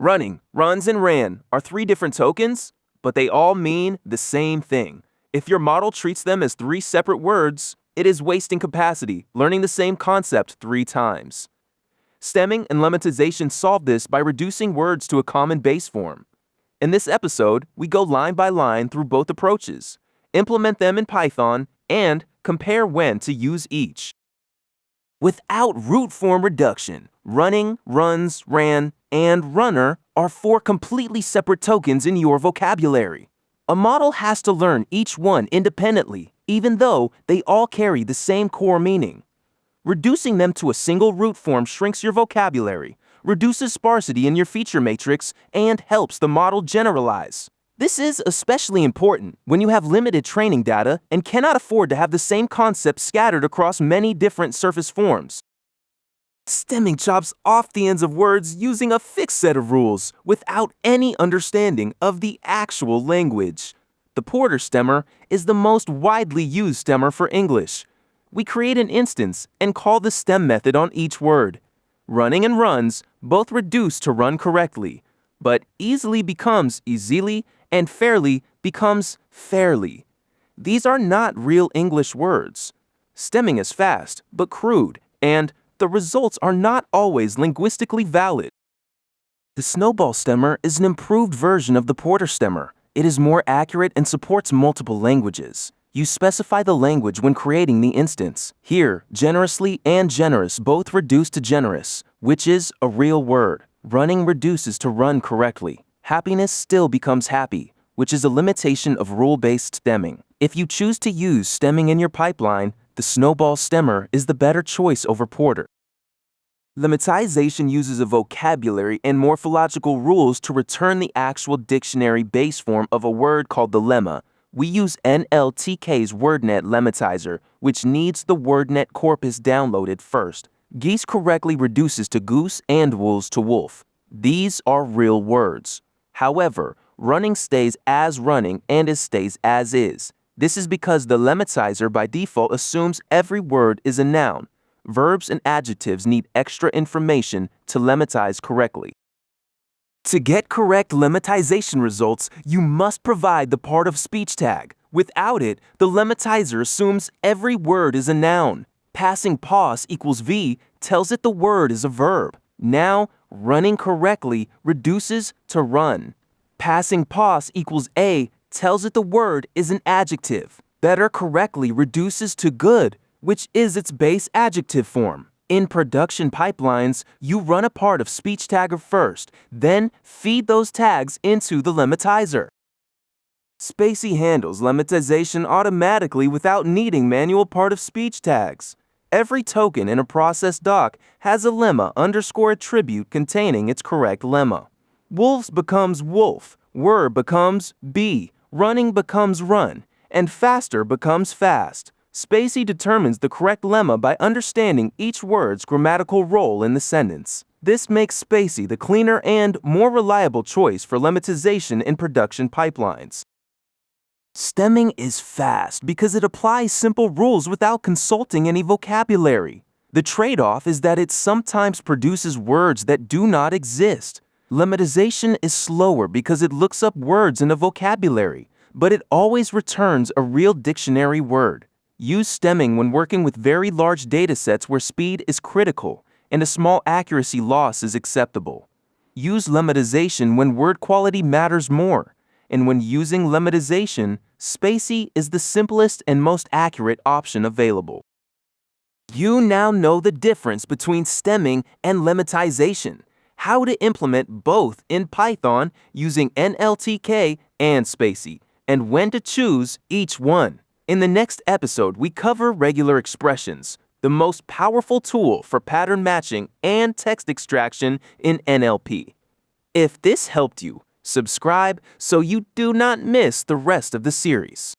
Running, runs, and ran are three different tokens, but they all mean the same thing. If your model treats them as three separate words, it is wasting capacity, learning the same concept 3 times. Stemming and lemmatization solve this by reducing words to a common base form. In this episode, we go line by line through both approaches, implement them in Python, and compare when to use each. Without root form reduction, running, runs, ran, and runner are 4 completely separate tokens in your vocabulary. A model has to learn each one independently, even though they all carry the same core meaning. Reducing them to a single root form shrinks your vocabulary, reduces sparsity in your feature matrix, and helps the model generalize. This is especially important when you have limited training data and cannot afford to have the same concept scattered across many different surface forms. Stemming chops off the ends of words using a fixed set of rules without any understanding of the actual language. The PorterStemmer is the most widely used stemmer for English. We create an instance and call the stem method on each word. Running and runs both reduce to run correctly, but easily becomes easily and fairly becomes fairly. These are not real English words. Stemming is fast but crude, and the results are not always linguistically valid. The SnowballStemmer is an improved version of the PorterStemmer. It is more accurate and supports multiple languages. You specify the language when creating the instance. Here, generously and generous both reduce to generous, which is a real word. Running reduces to run correctly. Happiness still becomes happy, which is a limitation of rule-based stemming. If you choose to use stemming in your pipeline, the SnowballStemmer is the better choice over Porter. Lemmatization uses a vocabulary and morphological rules to return the actual dictionary base form of a word called the lemma. We use NLTK's WordNetLemmatizer, which needs the WordNet corpus downloaded first. Geese correctly reduces to goose and wolves to wolf. These are real words. However, running stays as running and stays as is. This is because the Lemmatizer by default assumes every word is a noun. Verbs and adjectives need extra information to lemmatize correctly. To get correct lemmatization results, you must provide the part of speech tag. Without it, the Lemmatizer assumes every word is a noun. Passing pos equals v tells it the word is a verb. Now, running correctly reduces to run. Passing pos equals a tells it the word is an adjective. Better correctly reduces to good, which is its base adjective form. In production pipelines, you run a part of speech tagger first, then feed those tags into the Lemmatizer. spaCy handles lemmatization automatically without needing manual part of speech tags. Every token in a process doc has a lemma _ attribute containing its correct lemma. Wolves becomes wolf, were becomes be, running becomes run, and faster becomes fast. spaCy determines the correct lemma by understanding each word's grammatical role in the sentence. This makes spaCy the cleaner and more reliable choice for lemmatization in production pipelines. Stemming is fast because it applies simple rules without consulting any vocabulary. The trade-off is that it sometimes produces words that do not exist. Lemmatization is slower because it looks up words in a vocabulary, but it always returns a real dictionary word. Use stemming when working with very large datasets where speed is critical and a small accuracy loss is acceptable. Use lemmatization when word quality matters more, and when using lemmatization, spaCy is the simplest and most accurate option available. You now know the difference between stemming and lemmatization, how to implement both in Python using NLTK and spaCy, and when to choose each one. In the next episode, we cover regular expressions, the most powerful tool for pattern matching and text extraction in NLP. If this helped you, subscribe so you do not miss the rest of the series.